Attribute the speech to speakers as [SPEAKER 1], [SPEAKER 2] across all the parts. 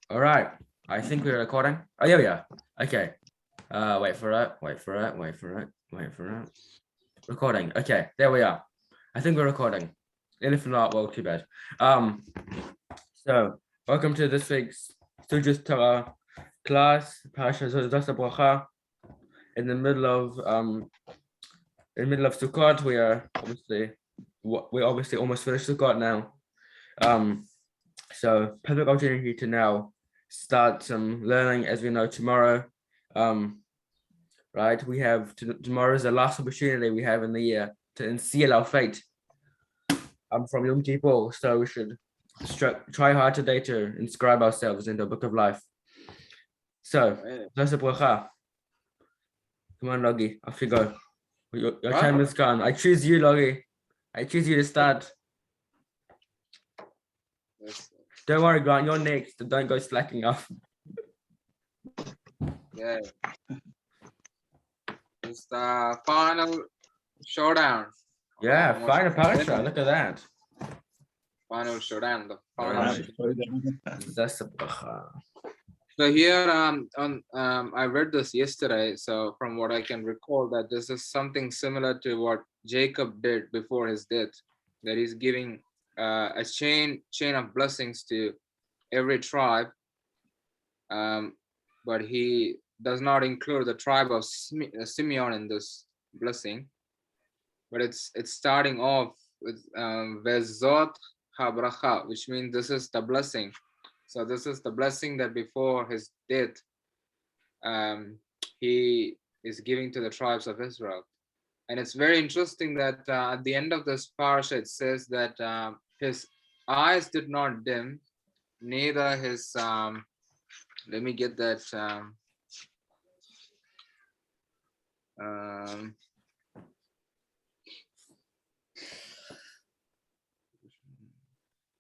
[SPEAKER 1] All right. I think we're recording. Oh, yeah, we are. Okay. Wait for it. Recording. Okay, there we are. I think we're recording. And if not, well, too bad. So welcome to this week's Stooge Beit Torah class, Parashat Haberachah. In the middle of Sukkot, we obviously almost finished Sukkot now. So perfect opportunity to now start some learning. As we know, tomorrow, right, we have tomorrow is the last opportunity we have in the year to unseal our fate from Yom Kippur. So we should try hard today to inscribe ourselves into the book of life. So that's a bracha. Come on, Logie, off you go. Your time is gone. I choose you, Logie. I choose you to start. Don't worry, Grant, you're next. Don't go slacking off.
[SPEAKER 2] Yeah. It's the final showdown.
[SPEAKER 1] Yeah, final Parashat. Look at that.
[SPEAKER 2] Final showdown. The final.
[SPEAKER 1] That's a bracha.
[SPEAKER 2] So here, I read this yesterday. So from what I can recall, that this is something similar to what Jacob did before his death. That he's giving a chain of blessings to every tribe, but he does not include the tribe of Simeon in this blessing. But it's starting off with Vezot Haberachah, which means this is the blessing. So this is the blessing that before his death, he is giving to the tribes of Israel. And it's very interesting that at the end of this parasha, it says that his eyes did not dim, neither his, let me get that.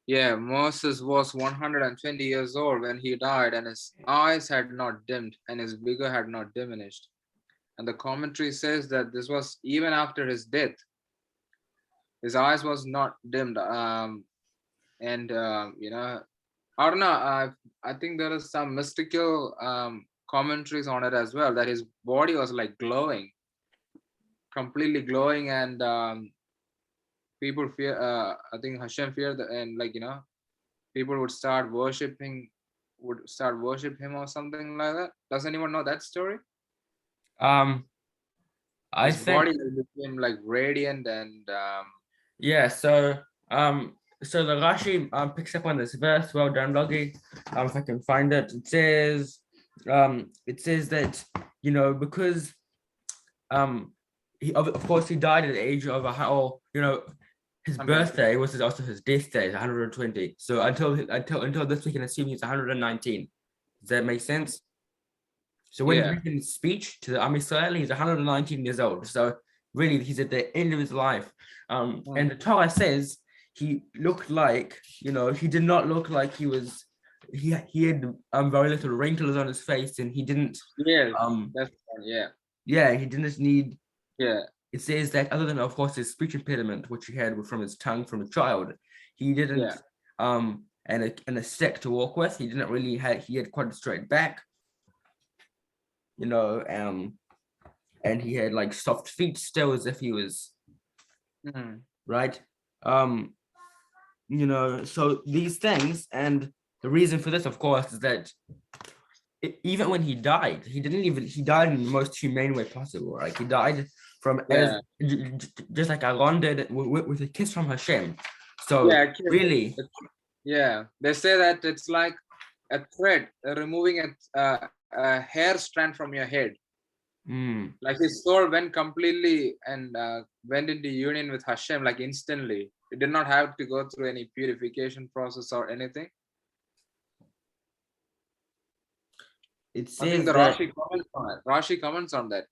[SPEAKER 2] Yeah, Moses was 120 years old when he died, and his eyes had not dimmed, and his vigor had not diminished. And the commentary says that this was even after his death. His eyes was not dimmed. You know, I don't know. I think there is some mystical commentaries on it as well, that his body was like glowing, completely glowing, and people fear. I think Hashem feared, and people would start worship him or something like that. Does anyone know that story?
[SPEAKER 1] I
[SPEAKER 2] His
[SPEAKER 1] think
[SPEAKER 2] body became like radiant and
[SPEAKER 1] yeah. So the Rashi picks up on this verse. Well done, Logie. If I can find it, it says that because he of course he died at the age of his birthday was also his death day, 120. So until this we can assume he's 119. Does that make sense? So when he's making his speech to the Am Yisrael, he's 119 years old. So really, he's at the end of his life. And the Torah says he looked like, he did not look like he was. He had very little wrinkles on his face, and he didn't. He didn't need. It says that other than, of course, his speech impediment, which he had from his tongue from a child, he didn't. And a stick to walk with. He didn't really he had quite a straight back. And he had like soft feet still, as if he was right. So these things, and the reason for this, of course, is that even when he died, he died in the most humane way possible. Right? He died just like Aaron did with a kiss from Hashem. So really,
[SPEAKER 2] they say that it's like a thread removing a hair strand from your head. Like his soul went completely and went into union with Hashem, like instantly. It did not have to go through any purification process or anything.
[SPEAKER 1] It says
[SPEAKER 2] I think the Rashi comments on that.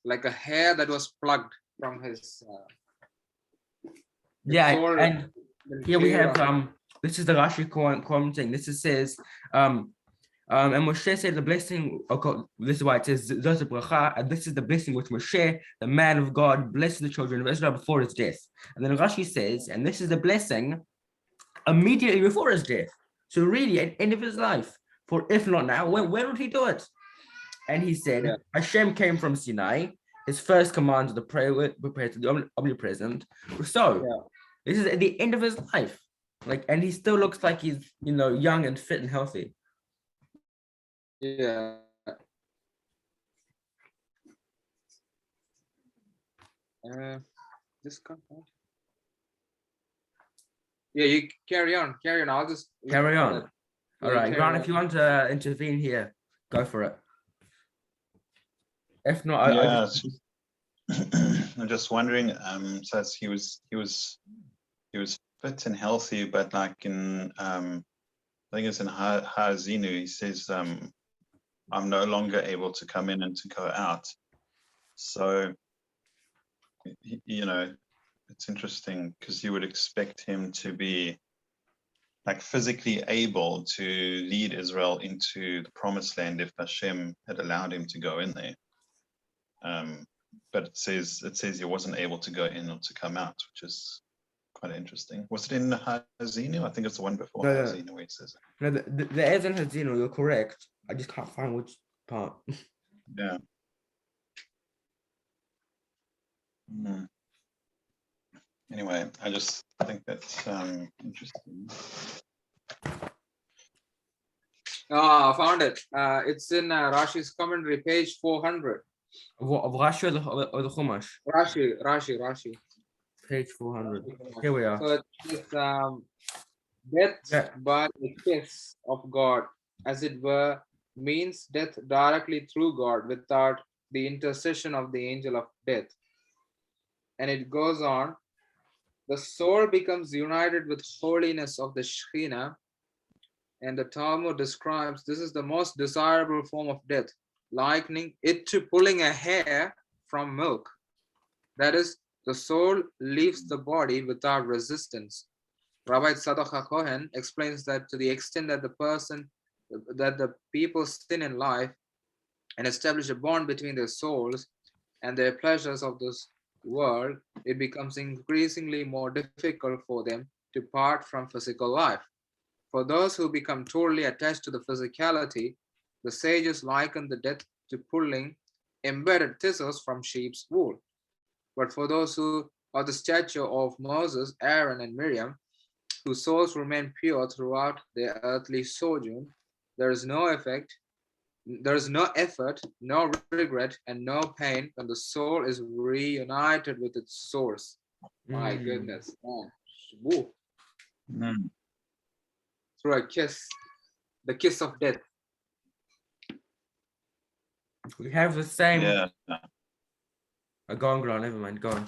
[SPEAKER 2] Like a hair that was plucked from his soul.
[SPEAKER 1] And here we have this is the Rashi commenting. This says And Moshe said the blessing, okay, this is why it says Vezot Haberachah, and this is the blessing which Moshe, the man of God, blessed the children of Israel before his death. And then Rashi says, and this is the blessing immediately before his death. So really at the end of his life. For if not now, when would he do it? And he said,
[SPEAKER 2] Yeah.
[SPEAKER 1] Hashem came from Sinai. His first command to pray to the omnipresent. So this is at the end of his life. Like, and he still looks like he's, young and fit and healthy.
[SPEAKER 2] Yeah. This can't. Yeah, you carry on. I'll just
[SPEAKER 1] Carry on. All right, Grant, if you want to intervene here, go for it. If not,
[SPEAKER 3] yeah, I'm just wondering. So he was fit and healthy, but like in I think it's in Ha'azinu, he says, I'm no longer able to come in and to go out. So, it's interesting because you would expect him to be like physically able to lead Israel into the promised land if Hashem had allowed him to go in there. But it says he wasn't able to go in or to come out, which is quite interesting. Was it in Ha'azinu? I think it's the one before Ha'azinu where it says it.
[SPEAKER 1] No, there is in Ha'azinu, you're correct. I just can't find which part.
[SPEAKER 3] Yeah. Anyway, I just think that's interesting.
[SPEAKER 2] I found it. It's in Rashi's commentary, page 400.
[SPEAKER 1] Of Rashi or the Chumash?
[SPEAKER 2] Rashi.
[SPEAKER 1] Page 400. Here we are.
[SPEAKER 2] So it's death by a kiss of God, as it were, means death directly through God without the intercession of the angel of death. And it goes on, the soul becomes united with holiness of the Shekhinah, and the Talmud describes this is the most desirable form of death, likening it to pulling a hair from milk. That is, the soul leaves the body without resistance. Rabbi Tzadok HaKohen explains that to the extent that the people sin in life and establish a bond between their souls and their pleasures of this world, it becomes increasingly more difficult for them to part from physical life. For those who become totally attached to the physicality, the sages liken the death to pulling embedded thistles from sheep's wool. But for those who are the stature of Moses, Aaron, and Miriam, whose souls remain pure throughout their earthly sojourn, there is no effort, no regret, and no pain when the soul is reunited with its source. My goodness. Through a kiss, the kiss of death.
[SPEAKER 1] We have the same.
[SPEAKER 3] Yeah.
[SPEAKER 1] Go on, Grant. Never mind. Go on.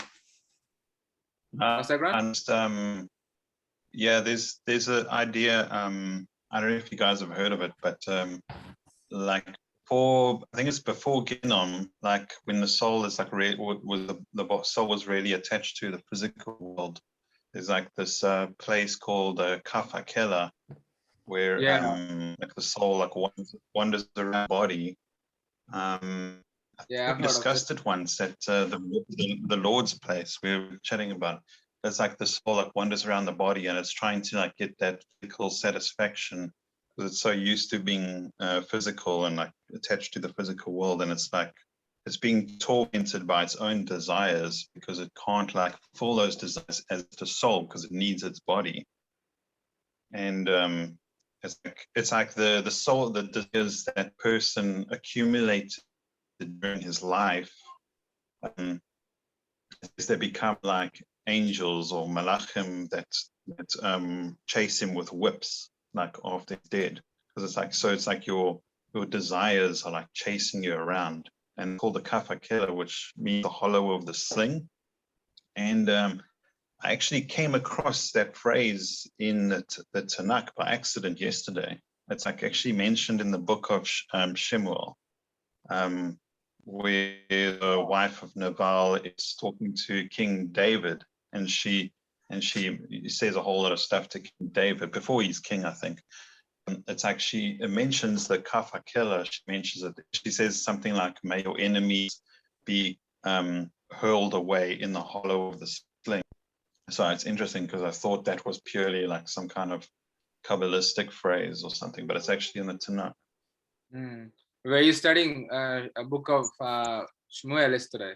[SPEAKER 3] And yeah, there's an idea. I don't know if you guys have heard of it, but like I think it's before Ginom, like when the soul is like the soul was really attached to the physical world. There's like this place called Kaf HaKela, where like the soul like wanders around the body. We discussed it once at the Lord's place. We were chatting about. It's like the soul like wanders around the body and it's trying to like get that physical satisfaction because it's so used to being physical and like attached to the physical world, and it's like it's being tormented by its own desires because it can't like fulfill those desires as the soul because it needs its body. And it's like the soul, the desires that person accumulates during his life, as they become like angels or malachim that chase him with whips like after he's dead, because it's like your desires are like chasing you around, and called the Kaf HaKela, which means the hollow of the sling. And I actually came across that phrase in the Tanakh by accident yesterday. It's like actually mentioned in the book of Shemuel, where the wife of Nabal is talking to King David, and she says a whole lot of stuff to King David before he's king, I think. it's actually, it mentions the kaf hakela. She mentions it. She says something like, "May your enemies be hurled away in the hollow of the sling." So it's interesting because I thought that was purely like some kind of Kabbalistic phrase or something, but it's actually in the Tanakh.
[SPEAKER 2] Were you studying a book of Shmuel yesterday?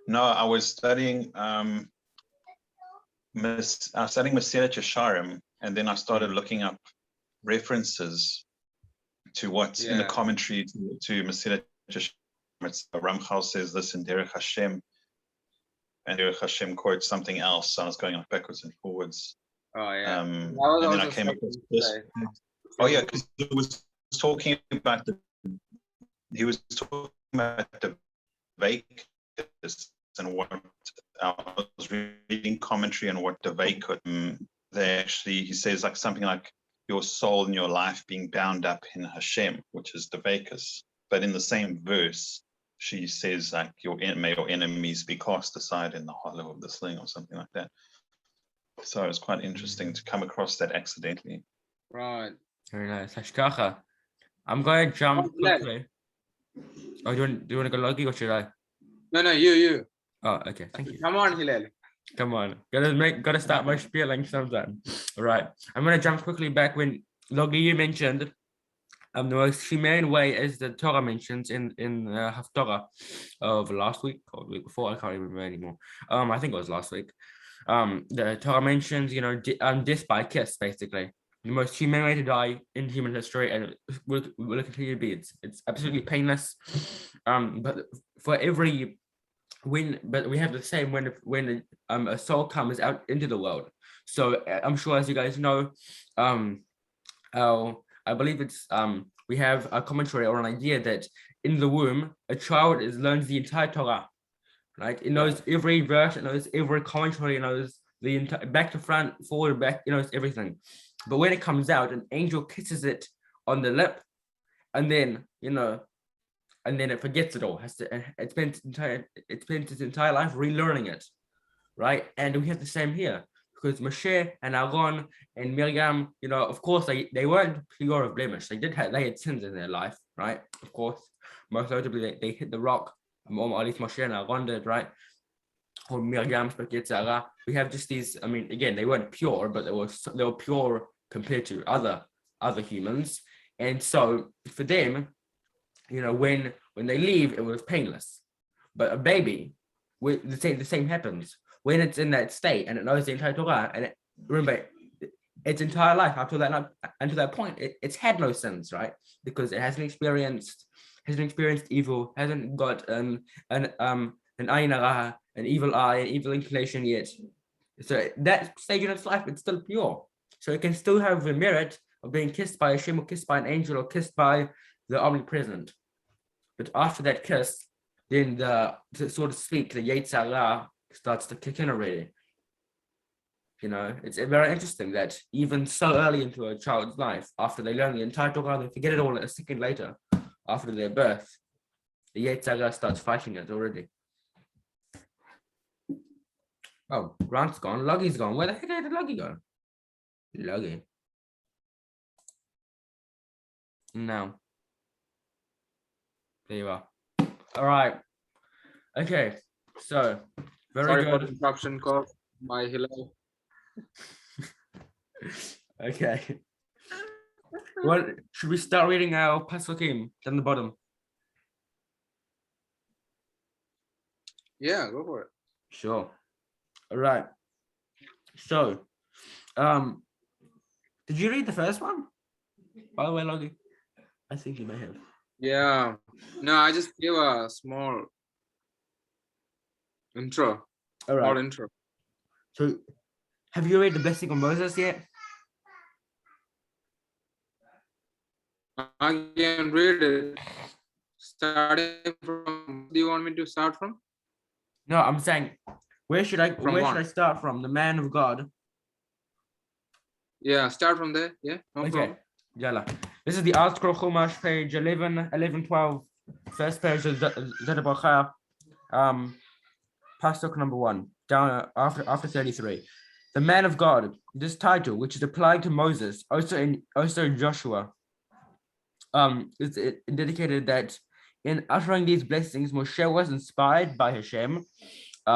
[SPEAKER 3] No, I was studying Masilat Yesharim, and then I started looking up references to what's in the commentary to Masilat Yesharim. Ramchal says this in Derech Hashem, and Derech Hashem quotes something else. So I was going like backwards and forwards.
[SPEAKER 2] Oh yeah.
[SPEAKER 3] And then I came across this. Oh yeah, because he was talking about the Veikus and what I was reading commentary on what the Veikus. He says like something like your soul and your life being bound up in Hashem, which is the Veikus. But in the same verse, she says like may your enemies be cast aside in the hollow of the sling or something like that. So it was quite interesting to come across that accidentally.
[SPEAKER 2] Right.
[SPEAKER 1] Very nice. Hashkacha. I'm going to jump quickly. Oh, do you want to go Logi or should I?
[SPEAKER 2] No, you.
[SPEAKER 1] Oh, okay. Thank you.
[SPEAKER 2] Come on, Hillel.
[SPEAKER 1] Come on. Gotta start my spieling sometime. All right. I'm going to jump quickly back when Logi, you mentioned the most humane way, as the Torah mentions in Haftarah of last week or the week before. I can't even remember anymore. I think it was last week. The Torah mentions, death by kiss, basically. The most humane way to die in human history, and will continue to be. It's absolutely painless. But for every but we have the same when a soul comes out into the world. So I'm sure, as you guys know, I believe it's we have a commentary or an idea that in the womb a child learns the entire Torah, right? It knows every verse, it knows every commentary, it knows the entire back to front, forward, back, it knows everything. But when it comes out, an angel kisses it on the lip, and then it forgets it all. It spends its entire life relearning it, right? And we have the same here, because Moshe and Aaron and Miriam, of course they weren't pure of blemish. They had sins in their life, right? Of course, most notably they hit the rock. At least Moshe and Aaron did, right? Or Miriam, we have just these. I mean, again, they weren't pure, but they were pure compared to other humans. And so for them, when they leave, it was painless. But a baby, the same happens when it's in that state and it knows the entire Torah. And remember, its entire life up to that point, it's had no sins, right? Because it hasn't experienced evil, hasn't got an ayin hara, an evil eye, an evil inclination yet. So that stage in its life, it's still pure. So it can still have the merit of being kissed by Hashem, or kissed by an angel, or kissed by the omnipresent. But after that kiss, then so to speak, the Yetzer Hara starts to kick in already. It's very interesting that even so early into a child's life, after they learn the entire Torah, they forget it all a second later, after their birth, the Yetzer Hara starts fighting it already. Oh, Grant's gone. Logi's gone. Where the heck did Logi go? Logi. No. There you are. All right. Okay. So,
[SPEAKER 2] Sorry for the interruption caused by Hillel.
[SPEAKER 1] Okay. Well, should we start reading our Pasukim down the bottom?
[SPEAKER 2] Yeah, go for it.
[SPEAKER 1] Sure. All right. So, did you read the first one? By the way, Logi, I think you may have.
[SPEAKER 2] Yeah. No, I just gave a small intro.
[SPEAKER 1] All right.
[SPEAKER 2] Small intro.
[SPEAKER 1] So, have you read the Blessing of Moses yet?
[SPEAKER 2] I can read it. Starting from. Do you want me to start from?
[SPEAKER 1] No, I'm saying, where should I start from? The man of God.
[SPEAKER 2] Yeah, start from there. Yeah, no problem.
[SPEAKER 1] Yalla. This is the Art Scroll Chumash, page 1112, first page of Haberachah, pasuk number 1, down after 33. the man of God. This title, which is applied to Moses, also in Joshua, it indicated that in uttering these blessings, Moshe was inspired by Hashem.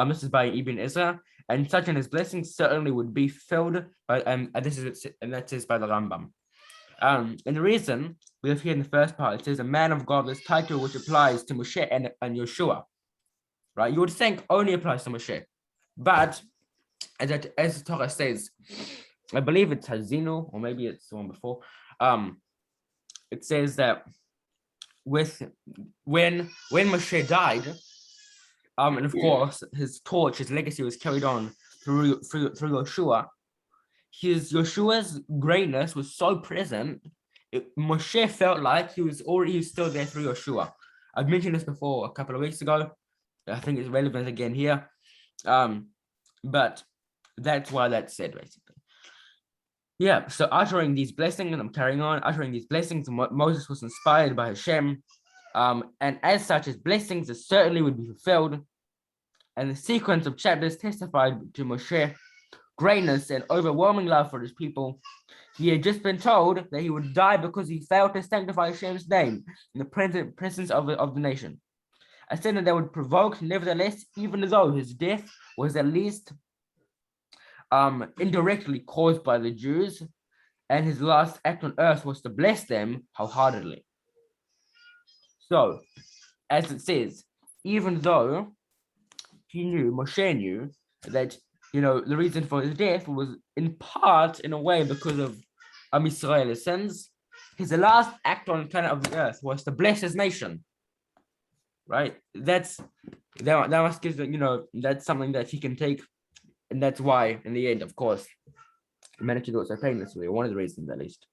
[SPEAKER 1] This is by Ibn Ezra, and such his blessings certainly would be filled by and that is by the Rambam. And the reason we have here in the first part, it says a man of God, this title which applies to Moshe and Yeshua, right? You would think only applies to Moshe, but as the Torah says, I believe it's Hazinu, or maybe it's the one before. It says that when Moshe died, and of course his torch, his legacy was carried on through Yeshua. Yeshua's greatness was so present, Moshe felt like he was still there through Yeshua. I've mentioned this before a couple of weeks ago. I think it's relevant again here. But that's why that's said, basically. Yeah, so uttering these blessings, and I'm carrying on, uttering these blessings, Moses was inspired by Hashem. And as such, his blessings certainly would be fulfilled. And the sequence of chapters testified to Moshe greatness and overwhelming love for his people. He had just been told that he would die because he failed to sanctify Hashem's name in the presence of the nation. A sin that would provoke, nevertheless, even though his death was at least indirectly caused by the Jews, and his last act on earth was to bless them wholeheartedly. So, as it says, even though Moshe knew that, the reason for his death was in part, in a way, because of Israel's sins, his last act on planet of the earth was to bless his nation. Right? That must give, that's something that he can take, and that's why, in the end, of course, he managed to do it so painlessly, or one of the reasons, at least.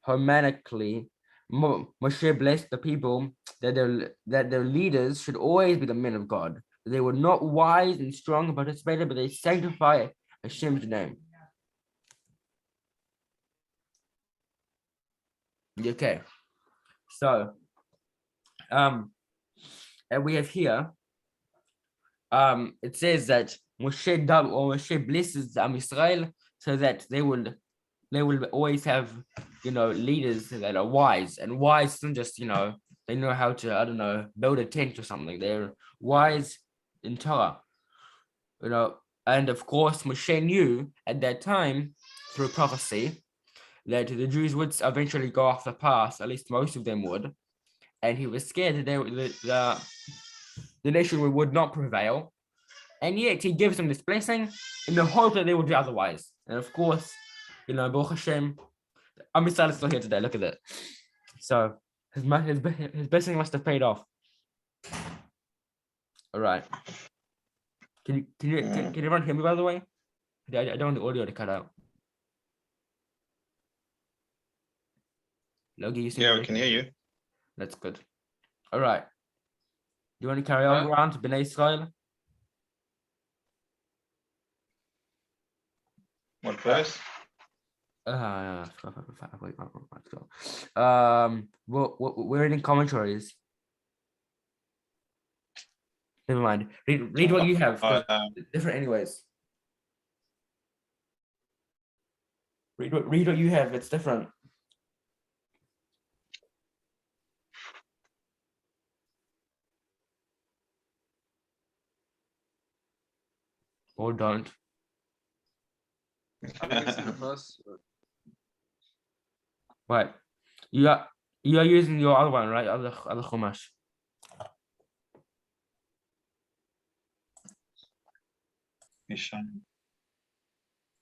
[SPEAKER 1] Harmonically, Moshe blessed the people that their leaders should always be the men of God. They were not wise and strong and participated, but they sanctify Hashem's name. Okay, so and we have here, it says that Moshe blesses Israel so that they will always have, leaders that are wise, and wise isn't just, they know how to, build a tent or something. They're wise in Torah, and of course Moshe knew at that time through prophecy that the Jews would eventually go off the path, at least most of them would, and he was scared that the nation would not prevail, and yet he gives them this blessing in the hope that they will do otherwise. And of course, Baruch Hashem, Amisal is still here today. Look at that. So his blessing must have paid off. All right. Can everyone hear me, by the way? I don't want the audio to cut out. Logie, you see?
[SPEAKER 3] Yeah, we can hear you.
[SPEAKER 1] That's good. All right. Do you want to carry on around to Bnei Israel?
[SPEAKER 3] What verse?
[SPEAKER 1] We're reading commentaries. Never mind. Read what you have. Different anyways. Read what you have. It's different. Or don't. Right. You are using your other one, right? Other Chumash.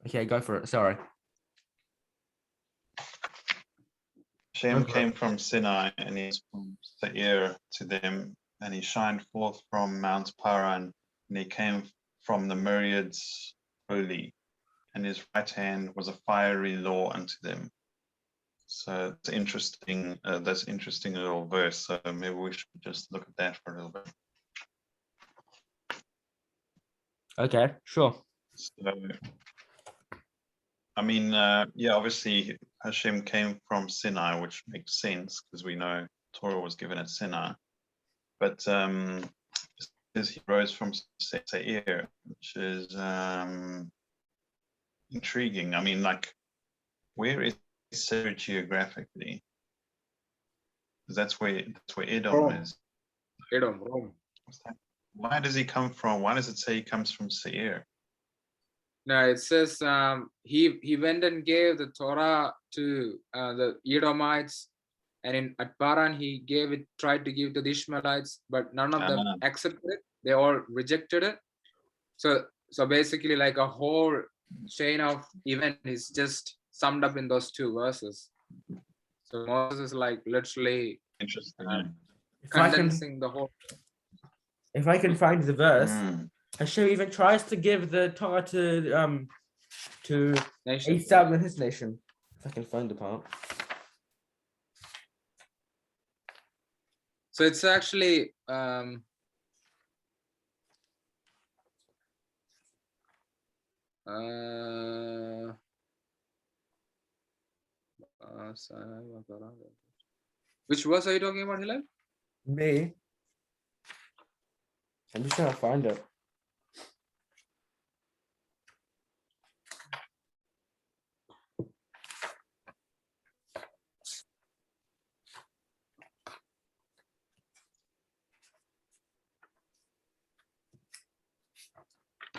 [SPEAKER 1] Okay, go for it. Sorry.
[SPEAKER 3] Hashem came from Sinai, and he was from Seir to them, and he shined forth from Mount Paran, and he came from the myriads holy, and his right hand was a fiery law unto them. So it's interesting. That's an interesting little verse. So maybe we should just look at that for a little bit.
[SPEAKER 1] Okay, sure.
[SPEAKER 3] So, I mean, yeah, obviously Hashem came from Sinai, which makes sense because we know Torah was given at Sinai. But is he rose from Seir, which is intriguing. I mean, like, where is Seir geographically? Because that's where Edom
[SPEAKER 2] Rome.
[SPEAKER 3] is.
[SPEAKER 2] Edom, Rome.
[SPEAKER 3] What's that? Why does he come from? Why does it say he comes from Seir?
[SPEAKER 2] No, it says he went and gave the Torah to the Edomites, and at Paran he tried to give to the Ishmaelites, but none of them accepted it. They all rejected it. So basically, like a whole chain of event is just summed up in those two verses. So Moses is like literally
[SPEAKER 3] Interesting.
[SPEAKER 2] condensing the whole.
[SPEAKER 1] If I can find the verse, Hashem even tries to give the Torah to
[SPEAKER 2] Nation.
[SPEAKER 1] Esau and his nation. If I can find the part.
[SPEAKER 2] So it's actually which verse are you talking about, Hillel?
[SPEAKER 1] Me. I'm just trying to find it.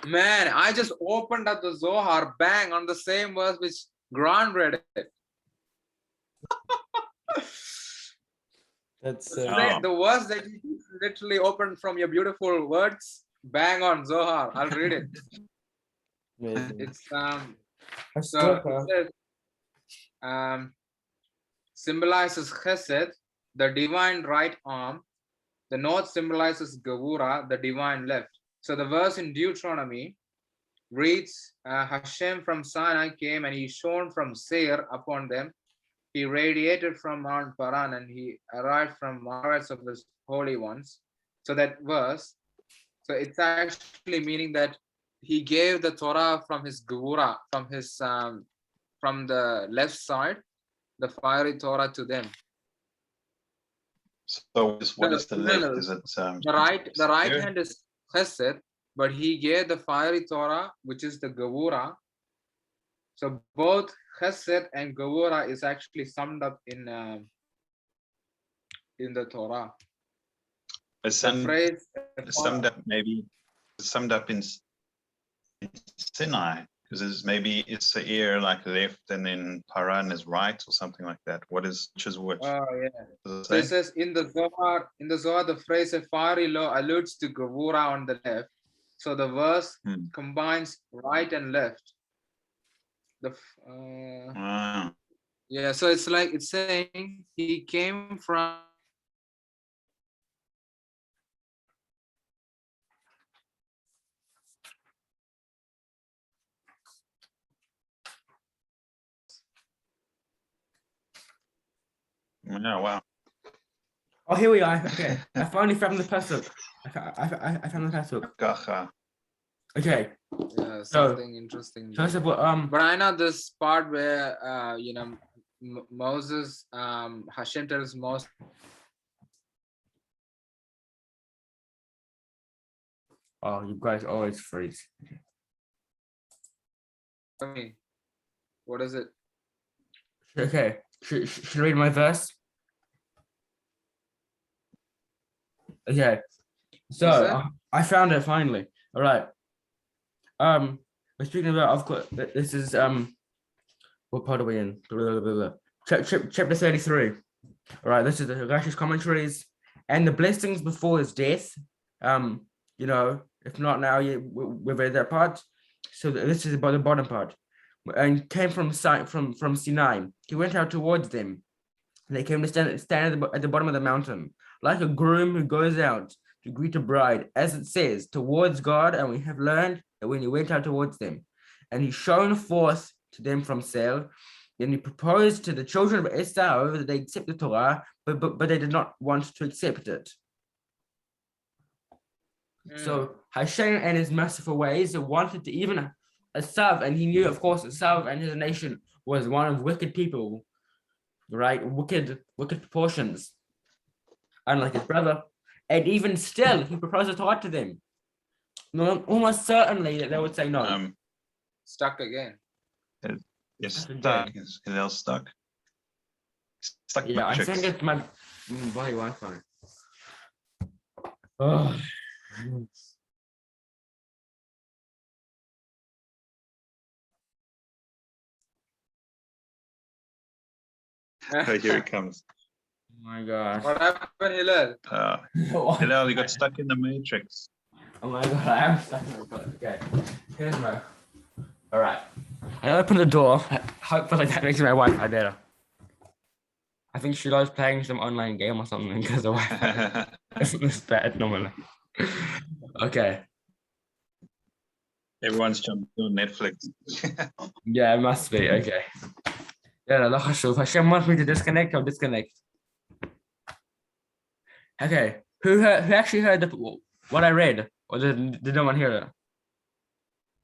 [SPEAKER 2] Man, I just opened up the Zohar, bang, on the same verse which Grant read it.
[SPEAKER 1] That's
[SPEAKER 2] The verse that you literally opened from your beautiful words, bang on Zohar. I'll read it.
[SPEAKER 1] amazing.
[SPEAKER 2] It's
[SPEAKER 1] So
[SPEAKER 2] it says, symbolizes Chesed, the divine right arm. The north symbolizes Gevura, the divine left. So the verse in Deuteronomy reads, Hashem from Sinai came and he shone from Seir upon them. He radiated from Mount Paran and he arrived from Maras of his holy ones. So that verse, so it's actually meaning that he gave the Torah from his Gevura, from his from the left side, the fiery Torah to them.
[SPEAKER 3] So what is the left? Is it
[SPEAKER 2] the right hand is Chesed, but he gave the fiery Torah, which is the Gevura. So both Chesed and Gevura is actually summed up in the Torah.
[SPEAKER 3] It's summed up in Sinai, because it's Seir like left and then Paran is right or something like that. Which is which?
[SPEAKER 2] Oh yeah. So it says in the Zohar, the phrase a fiery law alludes to Gevura on the left. So the verse combines right and left. Yeah, so it's like it's saying he came from
[SPEAKER 3] Oh, wow.
[SPEAKER 1] Oh, here we are. Okay, I finally found the pasuk. I found the pasuk.
[SPEAKER 3] Haberachah.
[SPEAKER 1] Okay.
[SPEAKER 2] Yeah, something interesting.
[SPEAKER 1] First of all,
[SPEAKER 2] but I know this part where Moses, Hashem tells Moses.
[SPEAKER 1] Oh, you guys always freeze.
[SPEAKER 2] What is it?
[SPEAKER 1] Okay, should I read my verse? Okay, so I found it finally. All right. We're speaking about, of course, this is what part are we in? Chapter 33. All right, this is the Rashi's commentaries and the blessings before his death. You know, if not now, we've read that part. So this is about the bottom part. And came from Sinai. He went out towards them. They came to stand at the bottom of the mountain, like a groom who goes out to greet a bride, as it says, towards God. And we have learned that when he went out towards them, and he shone forth to them from Seir, then he proposed to the children of Esau that they accept the Torah, but they did not want to accept it. So Hashem and his merciful ways wanted to even Esau, and he knew, of course, Esau and his nation was one of wicked people, right? Wicked proportions, unlike his brother. And even still, he proposed the Torah to them. No, almost certainly that they would say no.
[SPEAKER 2] Stuck again.
[SPEAKER 3] It's
[SPEAKER 1] Stuck
[SPEAKER 3] stuck.
[SPEAKER 1] again.
[SPEAKER 3] Is Hillel stuck? Stuck
[SPEAKER 1] Yeah, I
[SPEAKER 3] matrix.
[SPEAKER 1] think it's my bloody Wi-Fi. Oh.
[SPEAKER 3] Oh, here it comes.
[SPEAKER 1] Oh my gosh.
[SPEAKER 2] What happened, Hillel?
[SPEAKER 3] Hillel, you got stuck in the matrix.
[SPEAKER 1] Oh my god, I am stuck in the book. Okay, here's my. All right, I open the door. Hopefully that makes my Wi-Fi better. I think she was playing some online game or something because the Wi-Fi isn't this bad normally. Okay.
[SPEAKER 3] Everyone's jumping on Netflix.
[SPEAKER 1] Yeah, it must be. Okay. Yeah, لا خشوف. Hashem wants me to disconnect, I'll disconnect. Okay. Who actually heard what I read? Or did no one hear it?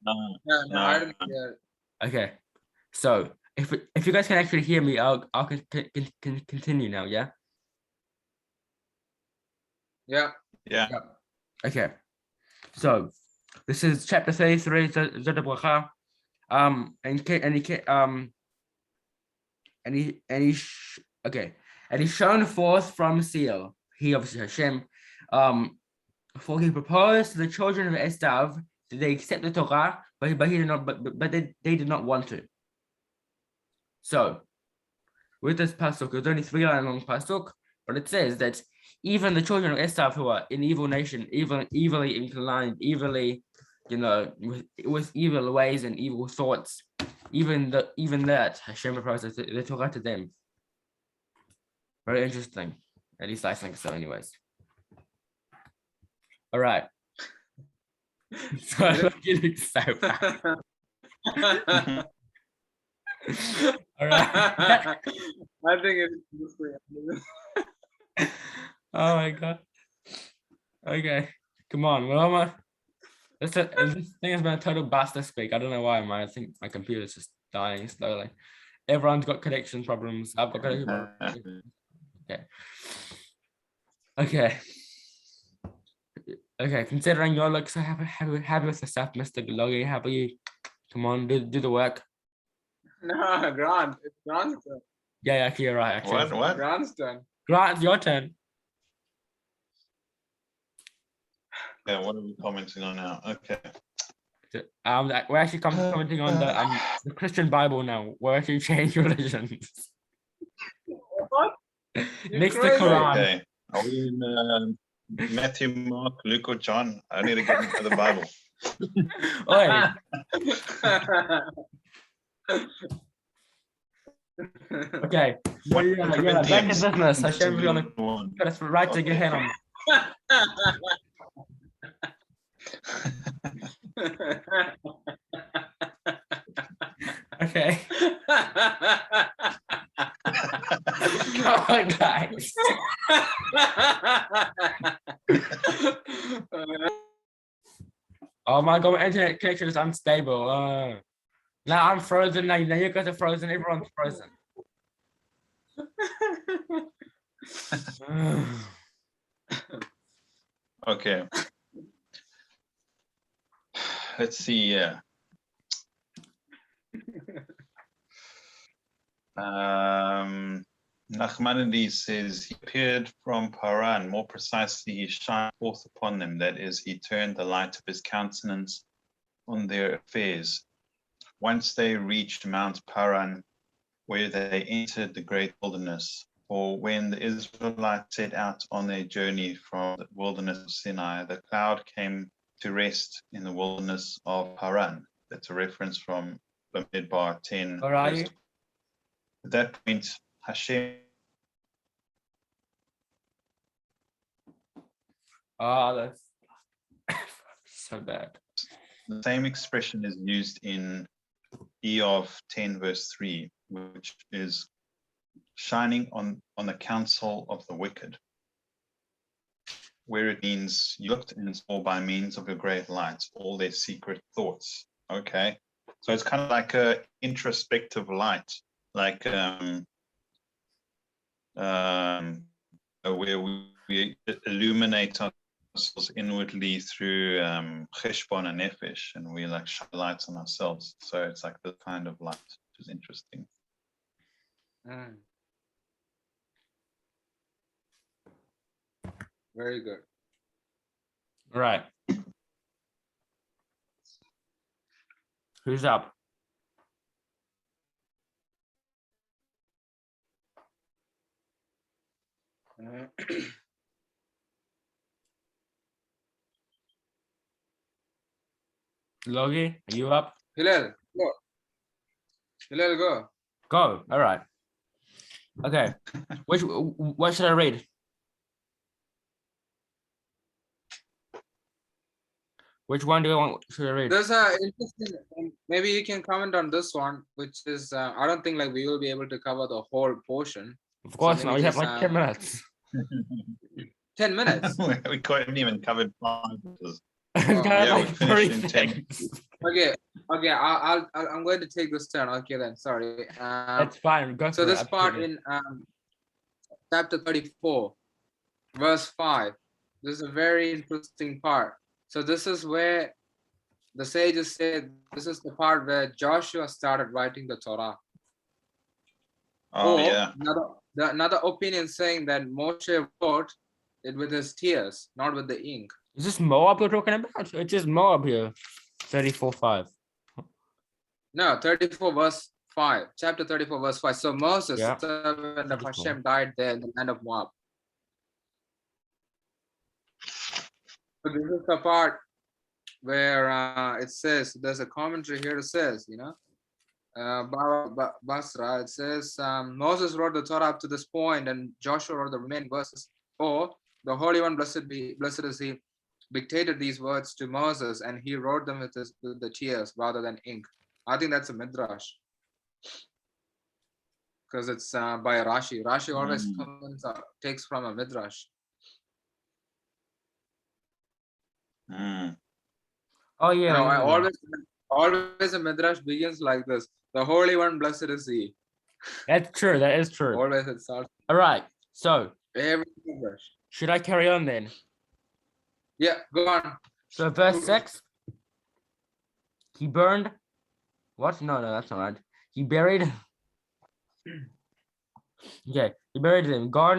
[SPEAKER 2] No, I didn't hear.
[SPEAKER 1] Okay. So if you guys can actually hear me, I'll continue now, yeah?
[SPEAKER 2] Yeah.
[SPEAKER 3] Yeah.
[SPEAKER 1] Okay. So this is chapter 33, Vezot Haberachah. And he's shown forth from Seal. He obviously Hashem. For he proposed to the children of Esav that they accept the Torah, but he did not. But they did not want to. So with this pasuk, it's only 3-line long pasuk, but it says that even the children of Esav, who are an evil nation, evilly inclined, evilly, with evil ways and evil thoughts, even that Hashem proposes the Torah to them. Very interesting. At least I think so, anyways. All right. So I'm getting so bad. All right.
[SPEAKER 2] I think it's
[SPEAKER 1] Oh my god. Okay. Come on. Well, this thing has been a total bust this week. I don't know why. I think my computer's just dying slowly. Everyone's got connection problems. I've got connection problems. Okay. Okay. Considering your looks so happy with the stuff, Mr. Logie, how about you? Come on, do the work.
[SPEAKER 2] No, Grant. It's Grant's turn.
[SPEAKER 1] Yeah, actually, you're right. Actually,
[SPEAKER 3] What?
[SPEAKER 2] Grant's turn.
[SPEAKER 1] Grant, it's your turn.
[SPEAKER 3] Yeah, what are we commenting on now? Okay.
[SPEAKER 1] We're actually commenting on the Christian Bible now. We're actually changing religions.
[SPEAKER 2] What?
[SPEAKER 1] Next to
[SPEAKER 2] crazy.
[SPEAKER 1] Quran.
[SPEAKER 3] Okay. Are we in Matthew, Mark, Luke, or John? I need to get into the Bible.
[SPEAKER 1] Oi. Okay. Yeah, back in business. Hashem, we're gonna put us right to get on. Okay. Come on, guys. Oh my god, my internet connection is unstable. Now I'm frozen. Now you guys are frozen. Everyone's frozen.
[SPEAKER 3] Okay. Let's see. Yeah. Nachmanides says he appeared from Paran. More precisely, he shined forth upon them. That is, he turned the light of his countenance on their affairs. Once they reached Mount Paran, where they entered the great wilderness, or when the Israelites set out on their journey from the wilderness of Sinai, the cloud came to rest in the wilderness of Paran. That's a reference from Bamidbar 10.
[SPEAKER 1] Where are you?
[SPEAKER 3] At that point, Hashem.
[SPEAKER 1] Oh, that's so bad.
[SPEAKER 3] The same expression is used in Eov 10 verse 3, which is shining on the counsel of the wicked, where it means you looked and saw by means of a great light all their secret thoughts. Okay, so it's kind of like a introspective light, like where we we illuminate ourselves inwardly through cheshbon and nefesh, and we like shine lights on ourselves. So it's like the kind of light, which is interesting.
[SPEAKER 2] Very good.
[SPEAKER 1] All right. Who's up? Logie, are you up?
[SPEAKER 2] Hillel, go. Hillel, go.
[SPEAKER 1] Go. All right. Okay. What should I read? Which one do you want? Should I read?
[SPEAKER 2] There's a interesting. Maybe you can comment on this one, which is I don't think like we will be able to cover the whole portion.
[SPEAKER 1] Of course
[SPEAKER 2] So
[SPEAKER 1] not.
[SPEAKER 2] maybe
[SPEAKER 1] We have
[SPEAKER 2] just,
[SPEAKER 1] like 10 minutes.
[SPEAKER 2] 10 minutes.
[SPEAKER 3] We haven't even covered 5 minutes.
[SPEAKER 1] Yeah,
[SPEAKER 3] we finished in 10.
[SPEAKER 2] Okay. I'm going to take this turn. Okay, then. Sorry.
[SPEAKER 1] That's fine. Go
[SPEAKER 2] So
[SPEAKER 1] for it,
[SPEAKER 2] this part
[SPEAKER 1] absolutely.
[SPEAKER 2] in chapter 34, verse 5. This is a very interesting part. So this is where the sages said this is the part where Joshua started writing the Torah.
[SPEAKER 3] Oh,
[SPEAKER 2] Or
[SPEAKER 3] yeah.
[SPEAKER 2] another opinion saying that Moshe wrote it with his tears, not with the ink.
[SPEAKER 1] Is this Moab we're talking about? It is Moab here. 34:5.
[SPEAKER 2] No, 34 verse 5. Chapter 34 verse 5. So Moses,
[SPEAKER 1] Yeah.
[SPEAKER 2] servant of
[SPEAKER 1] 34.
[SPEAKER 2] Hashem, died there in the land of Moab. So this is the part where it says, there's a commentary here that says, Basra, it says, Moses wrote the Torah up to this point, and Joshua wrote the remaining verses. Or the Holy One, blessed is he, dictated these words to Moses, and he wrote them with the tears rather than ink. I think that's a midrash, because it's by Rashi. Rashi always takes from a midrash.
[SPEAKER 1] Oh yeah.
[SPEAKER 2] Always a midrash begins like this: the Holy One, blessed is he.
[SPEAKER 1] That's true. That is true.
[SPEAKER 2] Always it starts.
[SPEAKER 1] All right. So
[SPEAKER 2] Every midrash.
[SPEAKER 1] should I carry on then?
[SPEAKER 2] Yeah, go on.
[SPEAKER 1] So verse 6. He burned. What? No, that's not right. He buried. Okay, he buried him. God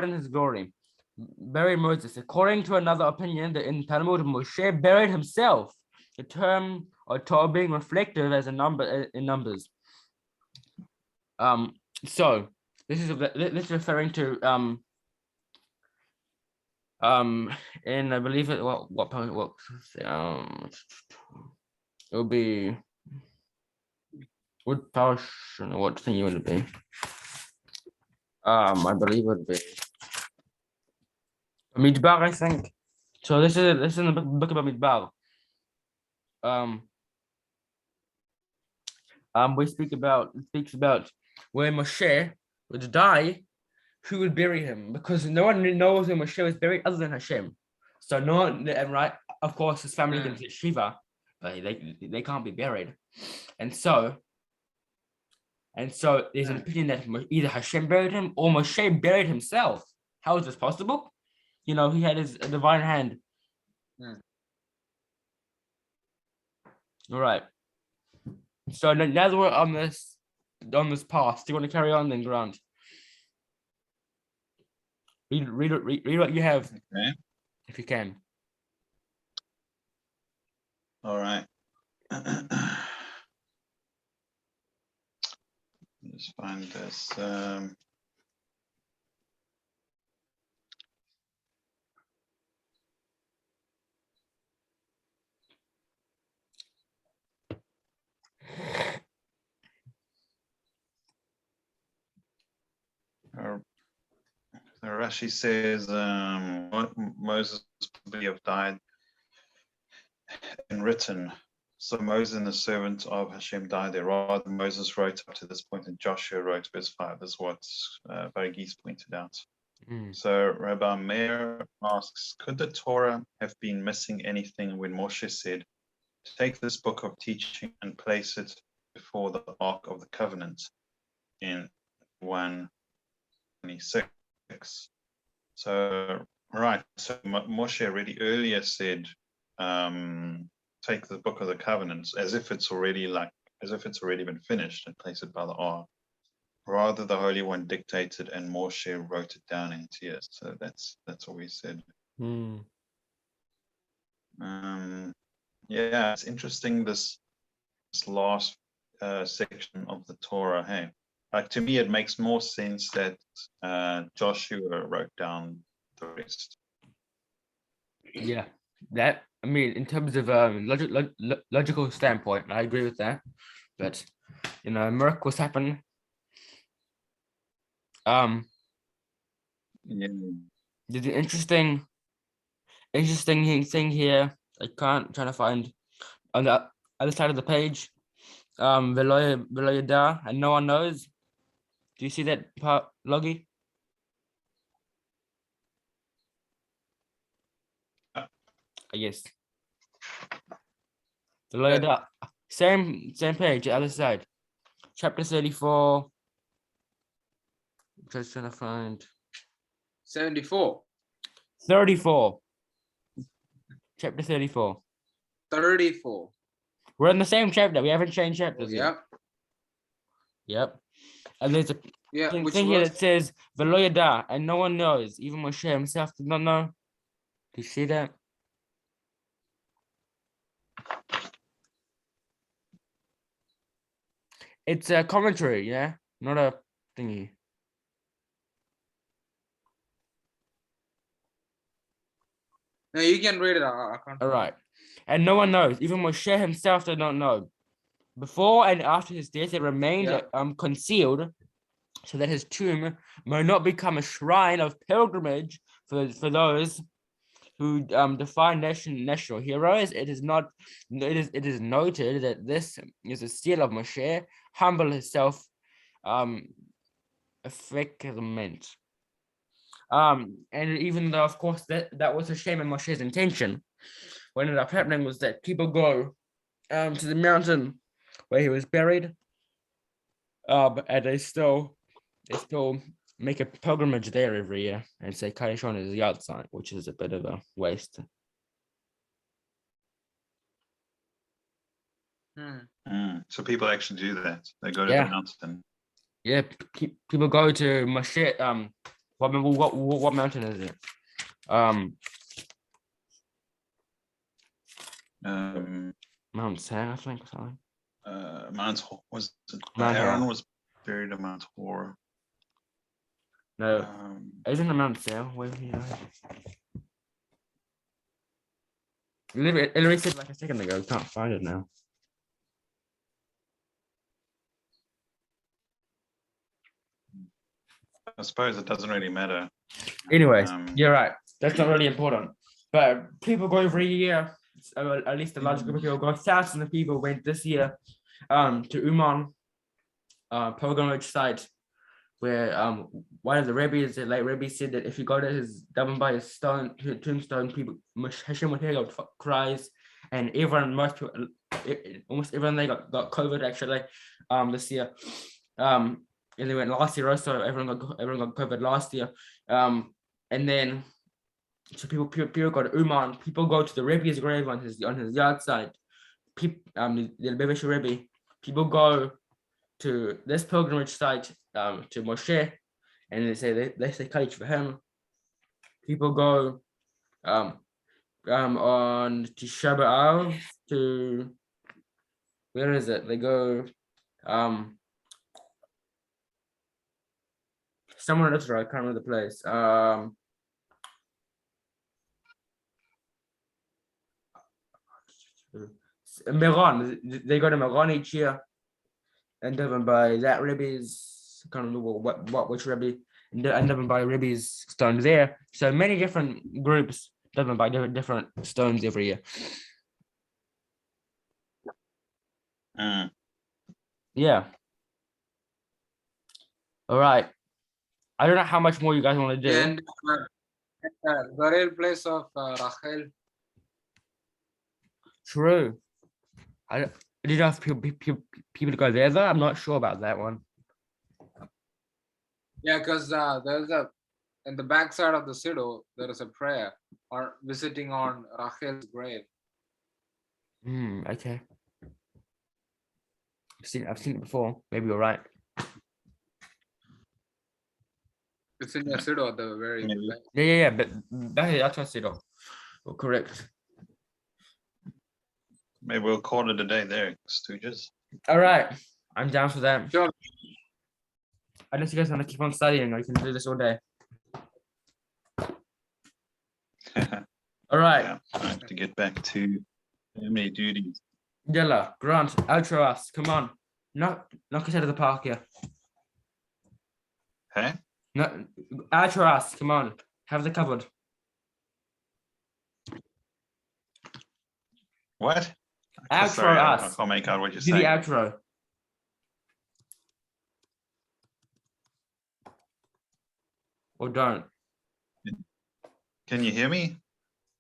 [SPEAKER 1] in his glory. Buried Moses. According to another opinion, that in Talmud, Moshe buried himself. The term or Torah being reflective as a number in numbers. So this is referring to and I believe it what it would be what portion, what thing would it be? I believe it would be Midbar, I think. So this is in the book about Midbar. It speaks about where Moshe would die, who would bury him, because no one knows where Moshe was buried other than Hashem. So no one, right? Of course, his family can say Shiva, but they can't be buried, and so there's an opinion that either Hashem buried him or Moshe buried himself. How is this possible? He had his divine hand. All right. So now that we're on this path, do you want to carry on then, Grant? Read what you have,
[SPEAKER 3] Okay.
[SPEAKER 1] if you can.
[SPEAKER 3] All right. Let's find this. Rashi says Moses probably have died and written. So Moses and the servant of Hashem died there. Rather, Moses wrote up to this point, and Joshua wrote verse 5. This is what Varghese pointed out. So Rabbi Meir asks, could the Torah have been missing anything when Moshe said, take this book of teaching and place it before the Ark of the Covenant in 1:26? So right. So Moshe already earlier said, take the book of the covenants as if it's already been finished and place it by the ark. Rather, the Holy One dictated and Moshe wrote it down in tears. So that's what we said. Yeah, it's interesting this last section of the Torah. Hey, like to me, it makes more sense that Joshua wrote down the rest.
[SPEAKER 1] Yeah, that I mean, in terms of logical standpoint, I agree with that. But miracles happen.
[SPEAKER 3] Yeah.
[SPEAKER 1] There's an interesting thing here. I can't trying to find on the other side of the page. Velo yada, and no one knows. Do you see that part, Logie? Yes. Velo yada. Same page, other side. Chapter 34. Just trying to find
[SPEAKER 2] 74.
[SPEAKER 1] 34. Chapter 34.
[SPEAKER 2] 34.
[SPEAKER 1] We're in the same chapter. We haven't changed chapters yet. Yep. And there's a thing here that says Velo yada, and no one knows. Even Moshe himself did not know. Do you see that? It's a commentary, yeah, not a thingy.
[SPEAKER 2] No, you can read it. I can't.
[SPEAKER 1] All right. And no one knows. Even Moshe himself did not know. Before and after his death, it remained concealed, so that his tomb may not become a shrine of pilgrimage for those who defy national heroes. It is noted that this is a seal of Moshe, humble himself, effectivement. And even though, of course, that was Hashem and Moshe's intention, what ended up happening was that people go to the mountain where he was buried, and they still make a pilgrimage there every year and say Kaddish on his yard sign, which is a bit of a waste.
[SPEAKER 3] So people actually do that. They go to the mountain.
[SPEAKER 1] Yeah, people go to Moshe. What mountain is it? Mount Sang, I think. Sorry.
[SPEAKER 3] Mount was it?
[SPEAKER 1] Mount
[SPEAKER 3] Aaron
[SPEAKER 1] Hor.
[SPEAKER 3] was buried at Mount Hor.
[SPEAKER 1] No, isn't it Mount Sang? Where Hillary said like a second ago. Can't find it now.
[SPEAKER 3] I suppose it doesn't really matter.
[SPEAKER 1] Anyways, you're right. That's not really important. But people go every year. At least a large group of people go. Thousands of people went this year to Uman pilgrimage site, where one of the rabbis, the late rabbi, said that if you go to his down by his tombstone, people Hashem would hear cries, and almost everyone they got COVID actually this year. And they went last year also. Everyone got COVID last year. And then so people go to Uman. People go to the Rebbe's grave on his yard side. The Lubavitcher Rebbe. People go to this pilgrimage site to Moshe, and they say Kaddish for him. People go on Tisha B'Av to where is it? They go somewhere in Israel. I can't remember the place. Meron. They go to Meron each year, and driven by that Rebbe's. I can't remember which Rebbe, and driven by Rebbe's stone there. So many different groups driven by different stones every year. Yeah. All right. I don't know how much more you guys want to do.
[SPEAKER 2] And burial place of Rachel.
[SPEAKER 1] True. I did ask people to go there though. I'm not sure about that one.
[SPEAKER 2] Yeah, because there's in the backside of the Siddur, there is a prayer or visiting on Rachel's grave.
[SPEAKER 1] Okay. I've seen it before. Maybe you're right.
[SPEAKER 2] It's in your Siddur at the very
[SPEAKER 3] Maybe.
[SPEAKER 2] back.
[SPEAKER 1] Yeah. But that's what I said. Oh, correct.
[SPEAKER 3] Maybe we'll call it a day there, Stooges.
[SPEAKER 1] All right. I'm down for that.
[SPEAKER 2] Sure.
[SPEAKER 1] Unless you guys want to keep on studying, or you can do this all day. All right.
[SPEAKER 3] Yeah, I have to get back to family duties.
[SPEAKER 1] Yalla, Grant, outro us. Come on. Knock us out of the park here.
[SPEAKER 3] Hey?
[SPEAKER 1] No, outro us. Come on. Have the cupboard.
[SPEAKER 3] What?
[SPEAKER 1] Outro
[SPEAKER 3] Sorry, I
[SPEAKER 1] us.
[SPEAKER 3] can't make out what you're
[SPEAKER 1] Do the
[SPEAKER 3] saying.
[SPEAKER 1] outro. Or don't.
[SPEAKER 3] Can you hear me?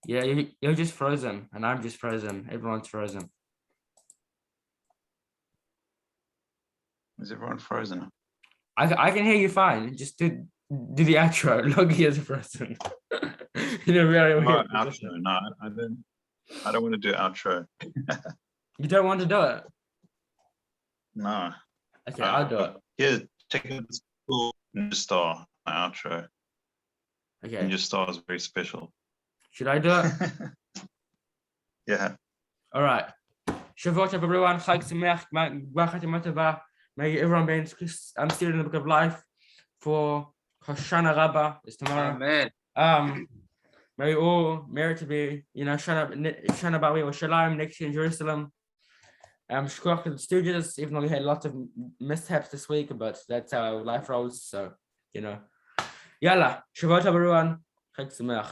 [SPEAKER 1] Yeah, you're just frozen, and I'm just frozen. Everyone's frozen.
[SPEAKER 3] Is everyone frozen?
[SPEAKER 1] I can hear you fine. Just do the outro. Logi is frozen. In a very
[SPEAKER 3] Oh,
[SPEAKER 1] weird
[SPEAKER 3] outro.
[SPEAKER 1] position.
[SPEAKER 3] No, I don't want to do outro.
[SPEAKER 1] You don't want to do it?
[SPEAKER 3] No.
[SPEAKER 1] Okay, I'll do it.
[SPEAKER 3] Here, check out this cool Ninja Star outro.
[SPEAKER 1] Okay.
[SPEAKER 3] Ninja Star is very special.
[SPEAKER 1] Should I do it?
[SPEAKER 3] Yeah.
[SPEAKER 1] All right. Shavuot Tov, everyone. Chag Sameach. Gvar Chatima Tova. May everyone be still in the book of life for Hoshana Rabbah is tomorrow.
[SPEAKER 2] Amen.
[SPEAKER 1] May we all merit to be, Shana Bari or Shalom next year in Jerusalem. Shkoch to the Stooges, even though we had lots of mishaps this week, but that's how life rolls. So, Yalla. Shavuot Tov, everyone. Chag Sameach.